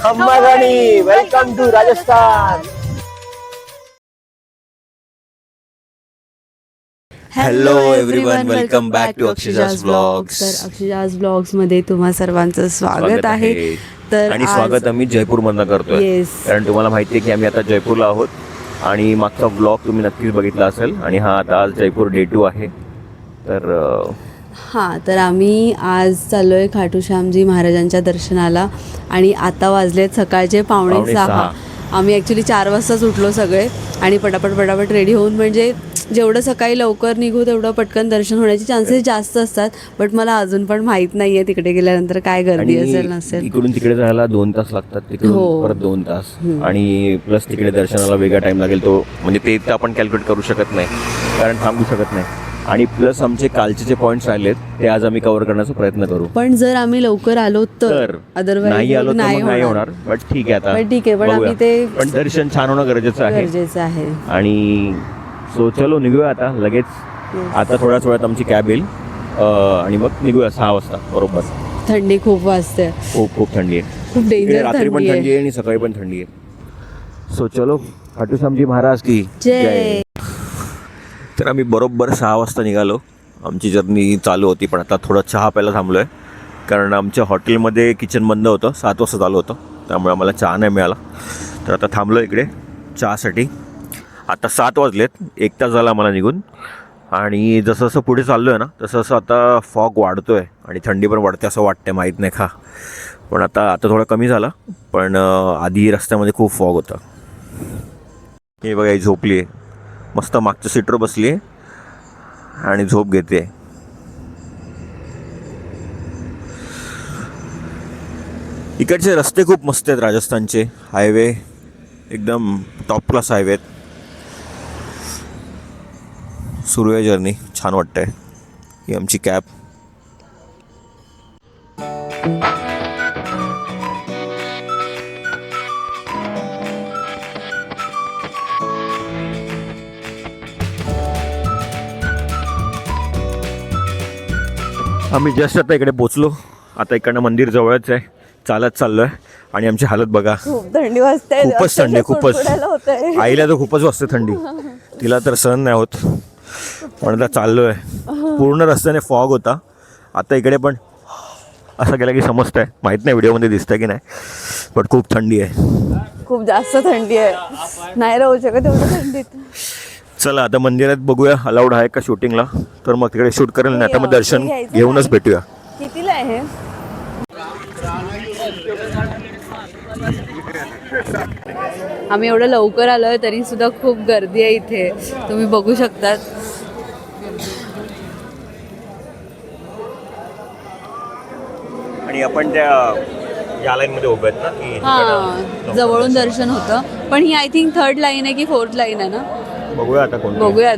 खम्माघाणी, welcome to Rajasthan. Hello everyone, welcome back to अक्षजाज blogs. तर अक्षजाज ब्लॉग्स मध्ये तुम्हा सर्वांचं स्वागत आहे. तर आणि स्वागत आम्ही जयपूरमधनं करतोय. येस, कारण तुम्हाला माहिती आहे की आम्ही आता जयपूरला आहोत आणि मागचा ब्लॉग तुम्ही नक्कीच बघितला असेल. आणि हा आता आज जयपूर डे 2 आहे. तर हां, तर आम्ही आज चाललो आहे खाटू श्यामजी महाराजांच्या दर्शनाला आणि आता वाजलेत सकाळचे 5:45. आम्ही ॲक्च्युली 4 वाजताच उठलो सगळे आणि पटापट रेडी होऊन, म्हणजे जेवढं सकाळी लवकर निघू तेवढं पटकन दर्शन होण्याचे चान्सेस जास्त असतात. बट मला अजून पण माहीत नाही आहे तिकडे गेल्यानंतर काय गर्दी असेल नसेल. इकडून तिकडे जायला 2 तास लागतात, तिकडून परत 2 तास आणि प्लस तिकडे दर्शनाला वेगळा टाइम लागेल. तो म्हणजे ते आपण कॅल्क्युलेट करू शकत नाही, कारण थांबू शकत नाही. आणि प्लस आमचे कालचे जे पॉईंट्स राहिलेत ते आज आम्ही कव्हर करण्याचा प्रयत्न करू. पण जर आम्ही लवकर आलो तर अदरवाईज नाही आलो तर नाही होणार. बट ठीक आहे, आता ठीक आहे, पण आम्ही ते पण दर्शन छान होणं गरजेचं आहे. आणि सो चलो निघूया आता लगेच. आता थोड्याच वेळात आमची कॅब येईल आणि मग निघूया 6 वाजता बरोबर. थंडी खूप वाजते, खूप थंडी आहे, खूप डेंजर. रात्री पण थंडी आहे आणि सकाळी पण थंडी आहे. सो चलो, खाटू श्यामजी महाराज की जय. तर आम्ही बरोबर 6 वाजता निघालो. आमची जर्नी चालू होती, पण आता थोडं चहा प्यायला थांबलो आहे, कारण आमच्या हॉटेलमध्ये किचन बंद होतं. 7 वाजता चालू होतं, त्यामुळे आम्हाला चहा नाही मिळाला. तर आता थांबलो इकडे चहासाठी. आता 7 वाजलेत, 1 तास झाला आम्हाला निघून. आणि जसं जसं पुढे चाललो आहे ना तसं आता फॉग वाढतो आहे आणि थंडी पण वाढते असं वाटतं, माहीत नाही का. पण आता थोडं कमी झाला, पण आधी रस्त्यामध्ये खूप फॉग होता. हे बघा, ही झोपली आहे मस्त, मागच्या सीटवर बसली आहे आणि झोप घेते. इकडचे रस्ते खूप मस्त आहेत राजस्थानचे. हायवे एकदम टॉप क्लास हायवे आहेत. सुरू आहे जर्नी, छान वाटतंय. ही आमची कॅब. आम्ही जस्ट आता इकडे पोचलो. आता इकडनं मंदिर जवळच आहे, चालत चाललो आहे. आणि आमची हालत बघा, खूप थंडी वाजते, खूपच थंडी, खूपच. आईला तर खूपच वाजते थंडी, तिला तर सहन नाही होत. पण आता चाललो आहे. पूर्ण रस्त्याने फॉग होता. आता इकडे पण असं केलं की समजतंय, माहीत नाही व्हिडिओमध्ये दिसतंय की नाही, पण खूप थंडी आहे, खूप जास्त थंडी आहे. नाही राहू शकत एवढं थंडीत. चला आता मंदिरात बघूया अलाउड आहे का शूटिंगला, तर मग तिकडे शूट करेल. नाही तर मग दर्शन घेऊनच भेटूया. कितीला आहे? आम्ही एवढं लवकर आलोय तरी सुद्धा खूप गर्दी आहे इथे, तुम्ही बघू शकतात. आणि आपण त्या या लाईन मध्ये उभे आहेत ना, की हां, जवळून दर्शन होतं. पण ही आय थिंक 3rd लाईन आहे की 4th लाईन आहे ना. बघूया आता कोण. बघूयात.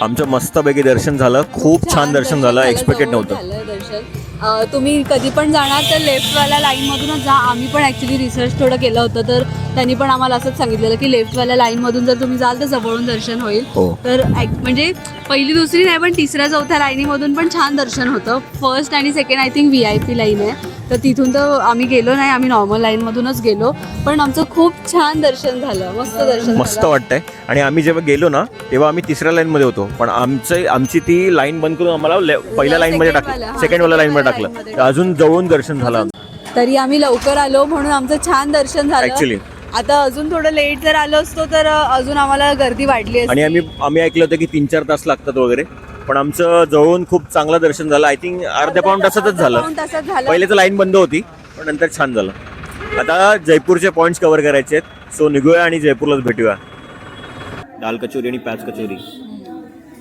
आमचं मस्तपैकी दर्शन झालं, खूप छान दर्शन झालं, एक्सपेक्टेड नव्हतं. तुम्ही कधी पण जाणार तर लेफ्टवाल्या लाईनमधूनच जा. आम्ही पण ॲक्च्युली रिसर्च थोडं केलं होतं, तर त्यांनी पण आम्हाला असंच सांगितलेलं की लेफ्टवाल्या लाईनमधून जर तुम्ही जाल तर जवळून दर्शन होईल. तर म्हणजे पहिली दुसरी नाही, पण 3ऱ्या-4थ्या लाईनीमधून पण छान दर्शन होतं. फर्स्ट आणि second I think VIP line आहे, तर तिथून तर आम्ही गेलो नाही, आम्ही नॉर्मल लाईनमधूनच गेलो. पण आमचं खूप छान दर्शन झालं, मस्त दर्शन, मस्त वाटतंय. आणि आम्ही जेव्हा गेलो ना तेव्हा आम्ही 3ऱ्या लाईनमध्ये होतो, पण आमची ती लाईन बंद करून आम्हाला पहिल्या लाईनमध्ये टाकलं, सेकंडवाल्या लाईनमध्ये टाकलं. अजून जवळून दर्शन झालं. तरी आम्ही लवकर आलो म्हणून आमचं छान दर्शन झालं. ऍक्च्युली आता अजून थोडं लेट जर आलो असतो तर अजून आम्हाला गर्दी वाढली असती. आणि आम्ही ऐकलं होतं की 3-4 तास लागतात वगैरे, पण आमचं जवळून खूप चांगलं दर्शन झालं. आय थिंक अर्ध्या पाऊण तासातच झालं. पहिले तर लाईन बंद होती, पण नंतर छान झालं. आता जयपूरचे पॉईंट्स कव्हर करायचे आहेत, सो निघूया आणि जयपूरलाच भेटूया. दाल कचोरी आणि प्याज कचोरी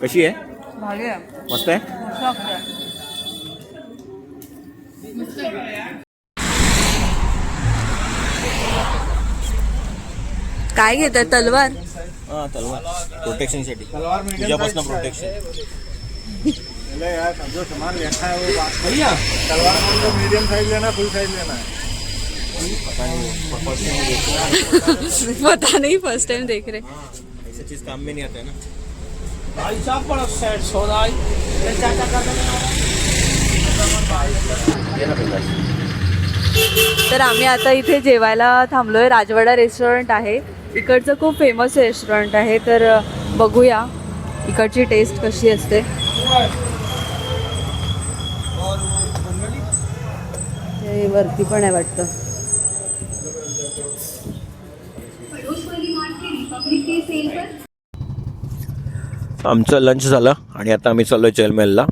कशी आहे? मस्त आहे. काय घेतात तलवार? हां तलवार प्रोटेक्शनसाठी, तुझ्यापासून प्रोटेक्शन. जो सामान लेना है वो भैया तलवार को मीडियम साइज लेना फुल साइज लेना है. पता नहीं, फर्स्ट टाइम देख रहे. ऐसा चीज काम में नहीं आता है ना. भाई साहब बड़ा सेट सौदा तर आम्ही आता इथे जेवायला थांबलोय. राजवाडा रेस्टॉरंट आहे, इकडचं खूप फेमस रेस्टॉरंट आहे. तर बघूया इकडची टेस्ट कशी असते. हे वरती पण आहे वाटतं. आमचं लंच झालं आणि आता आम्ही चाललो आहे जैलमहलला.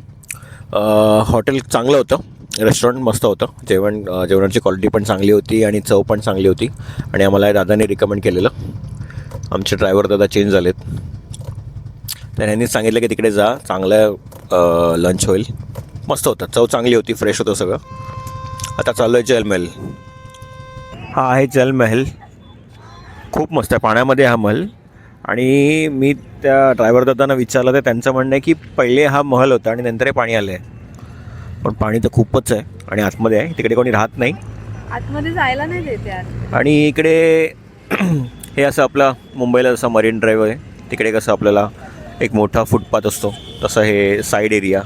हॉटेल चांगलं होतं, रेस्टॉरंट मस्त होतं. जेवणाची क्वालिटी पण चांगली होती आणि चव पण चांगली होती आणि आम्हाला दादाने रिकमेंड केलेलं. आमचे ड्रायव्हर दादा चेंज झालेत, तर ह्यांनीच सांगितलं की तिकडे जा, चांगलं लंच होईल. मस्त होतं, चव चांगली होती, फ्रेश होतं सगळं. आता चाललो आहे जैलमहल. हा आहे जैलमहल, खूप मस्त आहे, पाण्यामध्ये हा महल. आणि मी त्या ड्रायव्हर दादांना विचारलं तर त्यांचं म्हणणं आहे की पहिले हा महल होता आणि नंतर हे पाणी आलं आहे. पण पाणी तर खूपच आहे आणि आतमध्ये आहे, तिकडे कोणी राहत नाही, आतमध्ये जायला नाही देत यार. आणि इकडे हे असं आपलं मुंबईला जसं मरीन ड्राईव्ह आहे, तिकडे कसं आपल्याला एक मोठा फुटपाथ असतो, तसं हे साईड एरिया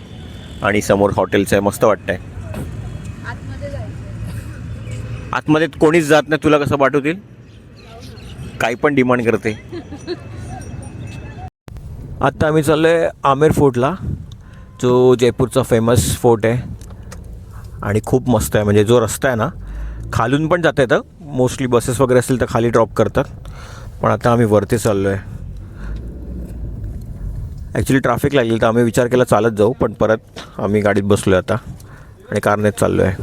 आणि समोर हॉटेल्स आहे. मस्त वाटतं आहे. आतमध्ये जायचं. आतमध्ये कोणीच जात नाही, तुला कसं पाठवतील, काही पण डिमांड करते. आत्ता आम्ही चाललो आहे आमेर फोर्टला, जो जयपूरचा फेमस फोर्ट आहे आणि खूप मस्त आहे. म्हणजे जो रस्ता आहे ना, खालून पण जाता येतं, मोस्टली बसेस वगैरे असतील तर खाली ड्रॉप करतात, पण आता आम्ही वरती चाललो आहे. ॲक्च्युली ट्रॅफिक लागली तर आम्ही विचार केला चालत जाऊ, पण परत आम्ही गाडीत बसलो आहे आता आणि कारनेच चाललो आहे.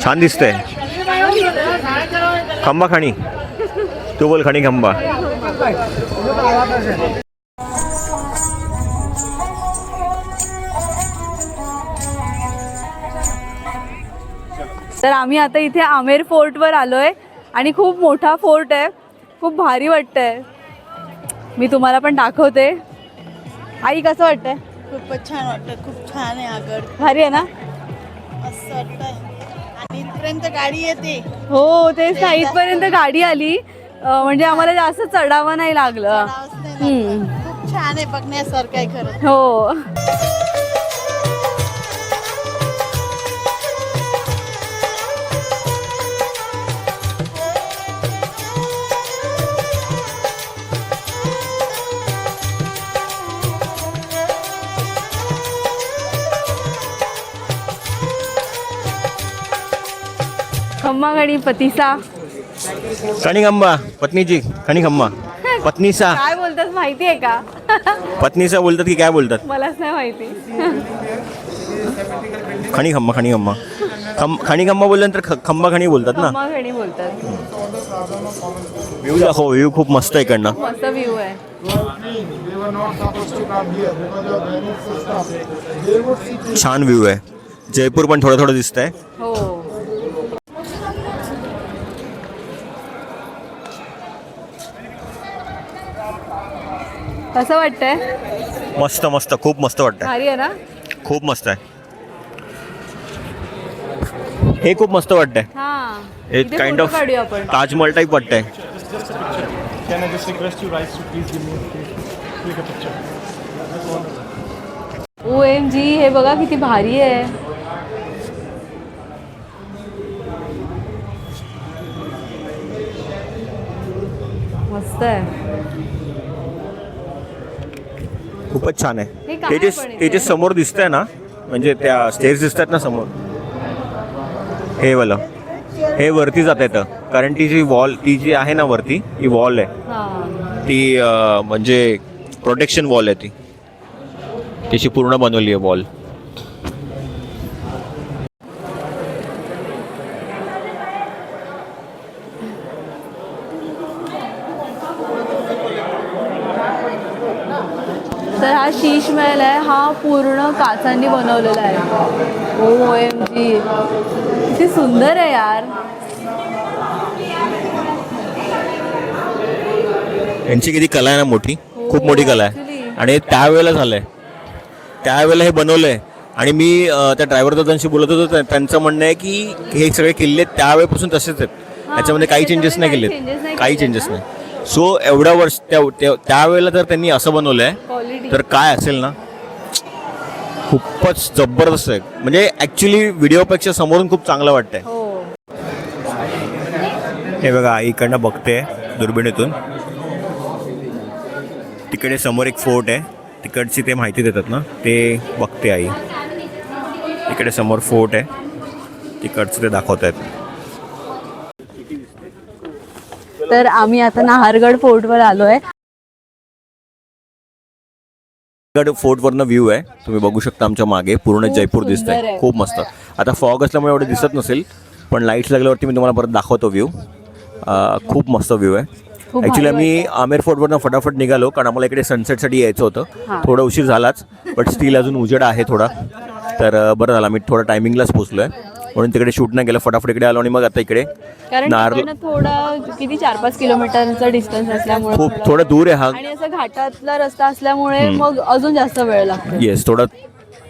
छान दिसतंय. खंबा खाणी, तू बोल खाणी खंबा. तर आम्ही आता इथे आमेर फोर्टवर आलोय आणि खूप मोठा फोर्ट आहे, खूप भारी वाटतंय. मी तुम्हाला पण दाखवते. आई कसं वाटतंय? खूपच छान वाटतं, खूप छान आहे. आगड भारी आहे ना? मस्त वाटतंय आणि इथपर्यंत गाडी येते. हो तेच ना, इथपर्यंत गाडी आली, म्हणजे आम्हाला जास्त चढावं नाही लागलं. चढावंच नाही लागलं. खूप छान आहे, बघण्यासारखं आहे खरं. हो. खम्मा गणी पतीसा खणी खंबा, पत्नीची खणी खंबा, पत्नीसा. काय बोलतात माहिती आहे का? पत्नीसा बोलतात की काय बोलतात? मलाच नाही माहिती. खणी खंबा, खणी खंबा, खणी खंबा बोलल्यानंतर खंबा खणी बोलतात ना. खम्मा गणी बोलतात. व्ह्यू दाखव, व्ह्यू खूप मस्त आहे इकडनं. मस्त व्ह्यू आहे. छान व्ह्यू आहे. जयपूर पण थोडं थोडं दिसतंय. हो. कसं वाटतंय? मस्त मस्त, खूप मस्त वाटतंय. भारी आहे ना? खूप मस्त आहे. हे खूप मस्त वाटतंय. हा, एक इथे काइंड फोटो ऑफ काढूया आपण. ताजमहल टाईप वाटतंय. Can I just request you guys to please give me click a picture? OMG, हे बघा किती भारी आहे. मस्त आहे. खूपच छान हे आहे. काय ते जे पण इथे? ते जे समोर दिसतंय ना, म्हणजे त्या स्टेअर्स दिसतात ना समोर, हे वाला, हे वरती जात येतं, कारण ती जी वॉल, ती जी आहे ना वरती, ही वॉल आहे, हा. ती म्हणजे प्रोटेक्शन वॉल आहे, ती त्याची पूर्ण बनवली आहे वॉल. तर हा शीश महल आहे, हा पूर्ण काचांनी बनवलेला आहे. OMG, किती सुंदर आहे यार. यांची किती कला आहे ना मोठी, खूप मोठी कला आहे. actually. आणि त्यावेळेला झालंय, त्यावेळेला हे बनवलंय. आणि मी त्या ड्रायव्हर दादांशी बोलत होतो, त्यांचं म्हणणं आहे की हे सगळे किल्ले त्यावेळेपासून तसेच आहेत, याच्यामध्ये काही चेंजेस नाही केलेत, काही चेंजेस नाही. सो एवढ्या वर्ष त्यावेळेला जर त्यांनी असं बनवलंय क्वालिटी तर काय असेल ना, खूपच जबरदस्त आहे. म्हणजे ॲक्च्युली व्हिडिओपेक्षा समोरून खूप चांगलं वाटतंय. हो. हे बघा, इकडनं बघते दुर्बिणीतून, तिकडे समोर एक फोर्ट आहे, तिकडची ते माहिती देतात ना, ते बघते आई. इकडे समोर फोर्ट आहे, तिकडचं ते दाखवत आहेत. तर आम्ही आता नाहरगड फोर्टवर आलोय. गड फोर्टवरनं व्ह्यू आहे, तुम्ही बघू शकता आमच्या मागे पूर्ण खूप जयपूर सुंदर दिसतंय, आहे. खूप मस्त. आता फॉग असल्यामुळे एवढं दिसत नसेल, पण लाईट्स लागल्यावरती मी तुम्हाला परत दाखवतो व्ह्यू. खूप मस्त व्ह्यू आहे. खूप ॲक्च्युली भारी आम्ही आमेर फोर्टवरनं फटाफट निघालो, कारण आम्हाला इकडे सनसेटसाठी यायचं होतं. हां. थोडा उशीर झालाच, बट स्टील अजून उजेड आहे थोडा, तर बरं झालं आम्ही थोडा टायमिंगलाच पोचलो आहे, म्हणून तिकडे शूट नाही केलं, फटाफट इकडे आलो. आणि मग आता इकडे कारण तिकडनं थोडा किती 4-5 किलोमीटरचा डिस्टन्स असल्यामुळे खूप थोडं दूर आहे हा. आणि असं घाटातला रस्ता असल्यामुळे मग अजून जास्त वेळ लागतो. येस,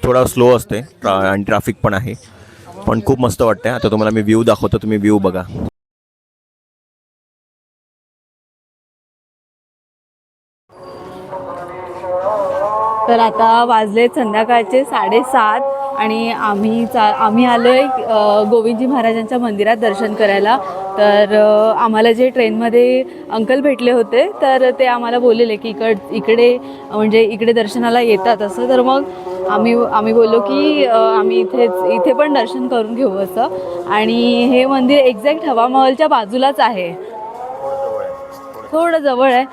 थोडा स्लो असते आणि ट्रॅफिक पण आहे, पण खूप मस्त वाटते. आता तुम्हाला मी व्ह्यू दाखवतो, तुम्ही व्ह्यू बघा. तर आता वाजले संध्याकाळचे 7:30 आणि आम्ही आलोय गोविंदजी महाराजांच्या मंदिरात दर्शन करायला. तर आम्हाला जे ट्रेनमध्ये अंकल भेटले होते, तर ते आम्हाला बोललेले की इकडे म्हणजे इकडे दर्शनाला येतात असं. तर मग आम्ही बोललो की आम्ही इथे पण दर्शन करून घेऊ असं. आणि हे मंदिर एक्झॅक्ट हवा महलच्या बाजूलाच आहे, थोडं जवळ आहे.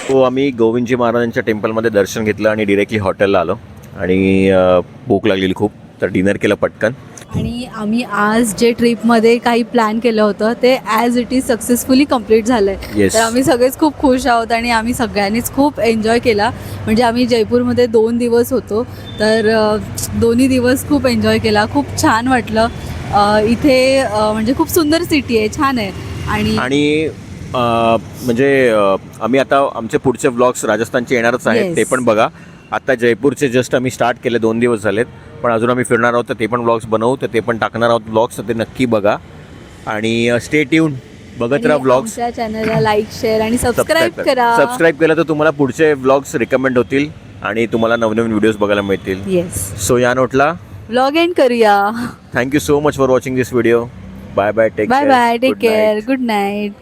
तो आम्ही गोविंदजी महाराजांच्या टेम्पलमध्ये दर्शन घेतलं आणि डिरेक्टली हॉटेलला आलो. आणि भूक लागलेली खूप, तर डिनर केलं पटकन. आणि आम्ही आज जे ट्रिपमध्ये काही प्लॅन केलं होतं ते as it is successfully complete झालं आहे. Yes. तर आम्ही सगळेच खूप खुश आहोत आणि आम्ही सगळ्यांनीच खूप एन्जॉय केला. म्हणजे आम्ही जयपूरमध्ये 2 दिवस होतो, तर दोन्ही दिवस खूप एन्जॉय केला, खूप छान वाटलं. इथे म्हणजे खूप सुंदर सिटी आहे, छान आहे. आणि म्हणजे आम्ही आता आमचे पुढचे व्लॉग्स राजस्थानचे येणारच आहेत, Yes. ते पण बघा. आता जयपूरचे जस्ट आम्ही स्टार्ट केले, 2 दिवस झालेत, पण अजून आम्ही फिरणार आहोत, तर ते पण व्लॉग्स बनवू, तर ते पण टाकणार आहोत व्लॉग्स, तर ते नक्की बघा. आणि स्टे ट्यून, बघत राहा व्लॉग्स. आमच्या चॅनलला लाईक, शेअर आणि सबस्क्राईब करा. सबस्क्राईब केलं तर तुम्हाला पुढचे व्लॉग्स रिकमेंड होतील आणि तुम्हाला नवनवीन व्हिडिओज बघायला मिळतील. येस, सो या नोटला व्लॉग एंड करूया. Thank you so much for watching this video. Bye bye, take bye bye, take care, good night.